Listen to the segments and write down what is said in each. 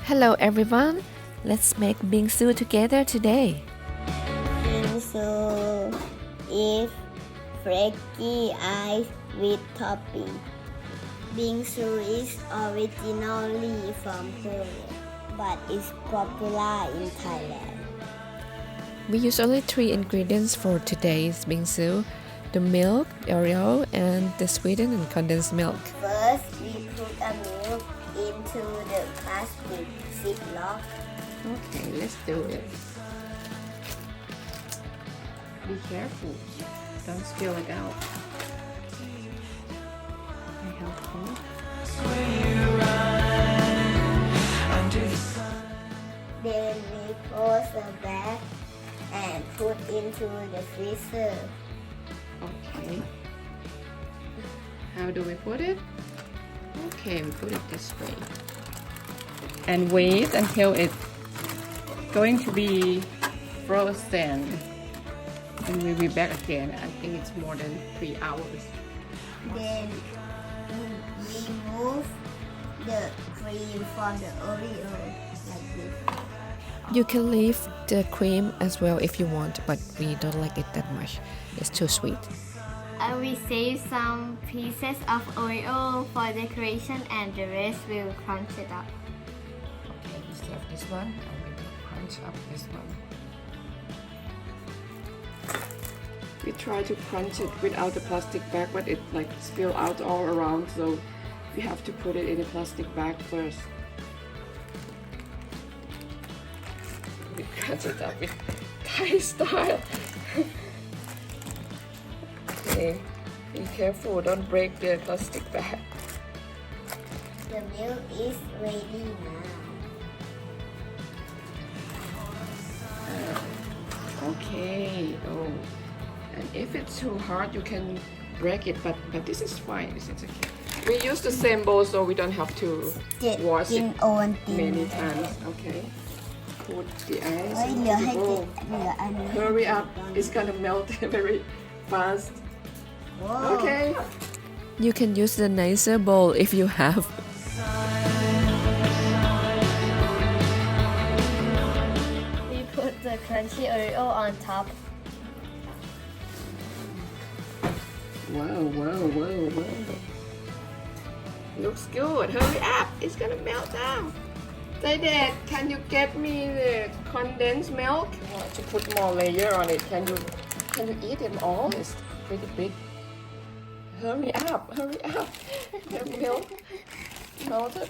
Hello everyone, let's make bingsu together today. Bingsu is flaky ice with topping. Bingsu is originally from Korea, but is popular in Thailand. We use only 3 ingredients for today's bingsu: the milk, the Oreo, and the sweetened and condensed milk. First, we put a milk into the plastic ziplock. Okay, let's do it. Be careful, don't spill it out. I help you. Then we close the bag and put into the freezer. Okay. How do we put it? Okay, we put it this way. And wait until it's going to be frozen. And we'll be back again. I think it's more than 3 hours. Then we remove the cream from the Oreo like this. You can leave the cream as well if you want, but we don't like it that much. It's too sweet. I will save some pieces of Oreo for decoration and the rest will crunch it up. Okay, we save this one and we will crunch up this one. We try to crunch it without the plastic bag, but it like spill out all around, so we have to put it in a plastic bag first. We crunch it up in Thai style. Okay, be careful, don't break the plastic bag. The milk is ready now. Okay, oh, and if it's too hard, you can break it, but this is fine. This is okay. We use the same bowl, so we don't have to wash it many times. Okay, put the ice เฮ้ย in เหลือ the ให้เก็ bowl. บเหลืออันนี้ Hurry up! It's gonna melt very fast. Whoa. Okay. You can use the nicer bowl if you have. We put the crunchy Oreo on top. Wow, wow, wow, wow. Looks good. Hurry up. It's gonna melt now. Dad, can you get me the condensed milk? I want to put more layer on it. Can you eat them all? It's pretty big. Hurry up. Hurry up. The milk melted.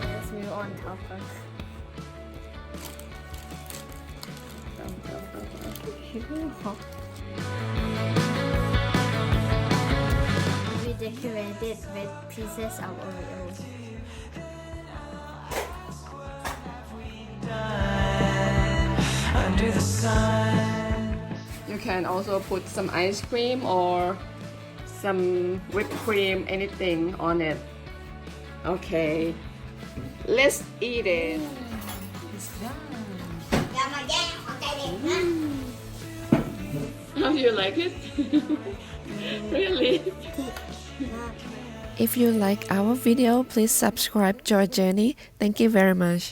Let's move on top first. We decorate it with pieces of Oreo. Under the sun. You can also put some ice cream or some whipped cream, anything on it. Okay. Let's eat it. อย่ามาแย่งของใจเด็กนะ How do you like it? Really? If you like our video, please subscribe to our journey. Thank you very much.